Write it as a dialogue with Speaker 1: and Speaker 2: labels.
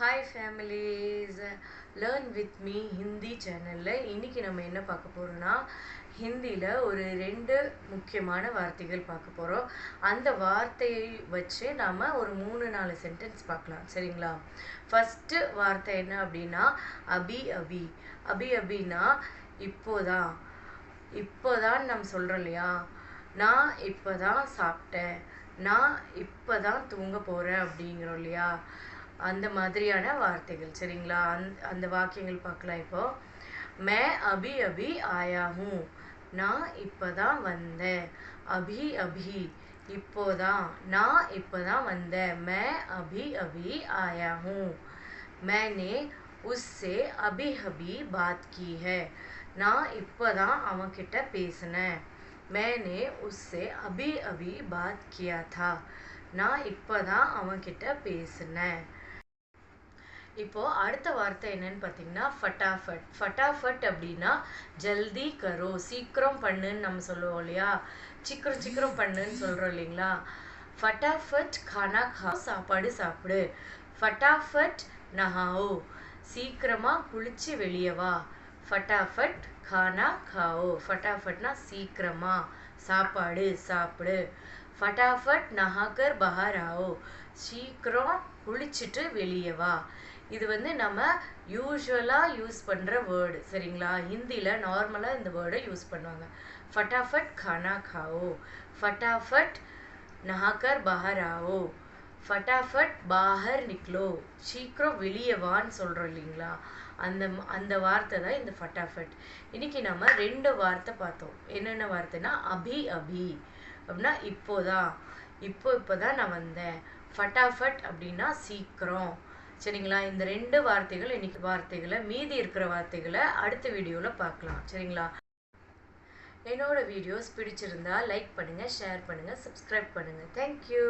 Speaker 1: Hi families, learn with me Hindi சேனலில் இன்றைக்கி நம்ம என்ன பார்க்க போகிறோன்னா, ஹிந்தியில் ஒரு 2 முக்கியமான வார்த்தைகள் பார்க்க போகிறோம். அந்த வார்த்தையை வச்சு நாம் ஒரு 3-4 சென்டென்ஸ் பார்க்கலாம். சரிங்களா? ஃபஸ்ட்டு வார்த்தை என்ன அப்படின்னா அபி அபி. அபி அபின்னா இப்போதான். இப்போதான் நம்ம சொல்கிறோம் இல்லையா, நான் இப்போ தான் சாப்பிட்டேன், நான் இப்போ தான் தூங்க போகிறேன் அப்படிங்கிறோம் இல்லையா, அந்த மாதிரியான வார்த்தைகள். சரிங்களா? அந்த வாக்கியங்கள் பார்க்கலாம். இப்போ மே அபி அபி ஆயா ஹூ, நான் இப்போ தான் வந்தேன். அபி அபி இப்போதான், நான் இப்போ தான் வந்தேன். மே அபி அபி ஆயா ஹூ, मैंने उससे अभी अभी बात की है, நான் இப்போ தான் அவன்கிட்ட பேசினேன். मैंने उससे अभी अभी बात किया था, நான் இப்போ தான் அவன்கிட்ட பேசினேன். இப்போ அடுத்த வார்த்தை என்னன்னு பார்த்தீங்கன்னா ஃபட்டாஃபட். ஃபட்டாஃபட் அப்படின்னா ஜல்தி கரோ, சீக்கிரம் பண்ணுன்னு நம்ம சொல்லுவோம் இல்லையா, சீக்கிரம் சீக்கிரம் பண்ணுன்னு சொல்கிறோம் இல்லைங்களா. ஃபட்டாஃபட் கானா கா, சாப்பாடு சாப்பிடு. ஃபட்டாஃபட் நஹாओ, சீக்கிரமாக குளிச்சு வெளியே வா. ஃபட்டாஃபட் கானா காओ, ஃபட்டாஃபட்னா சீக்கிரமாக, சாப்பாடு சாப்பிடு. ஃபட்டாஃபட் நஹாக்கர் பஹார் ஆओ, சீக்கிரம் குளிச்சுட்டு வெளியே வா. இது நம்ம யூஸ்வலாக யூஸ் பண்ணுற வேர்டு. சரிங்களா? ஹிந்தியில் நார்மலாக இந்த வேர்டை யூஸ் பண்ணுவாங்க. ஃபட்டாஃபட் கானா காओ, ஃபட்டாஃபட் நஹாக்கர் பஹார் ஆओ, ஃபட்டாஃபட் பாஹர் நிக்லோ, சீக்கிரம் வெளியே வான்னு சொல்கிறோம் இல்லைங்களா, அந்த வார்த்தை தான் இந்த ஃபட்டாஃபட். இன்னைக்கு நம்ம 2 வார்த்தை பார்த்தோம். என்னென்ன வார்த்தைனா அபி அபி அப்படின்னா இப்போதான், இப்போதான் நான் வந்தேன். ஃபட்டாஃபட் அப்படின்னா சீக்கிரம். சரிங்களா? இந்த 2 வார்த்தைகள் இன்னைக்கு வார்த்தைகளை, மீதி இருக்கிற வார்த்தைகளை அடுத்த வீடியோவில் பார்க்கலாம். சரிங்களா? என்னோட வீடியோஸ் பிடிச்சிருந்தா லைக் பண்ணுங்கள், ஷேர் பண்ணுங்கள், சப்ஸ்கிரைப் பண்ணுங்கள். தேங்க்யூ.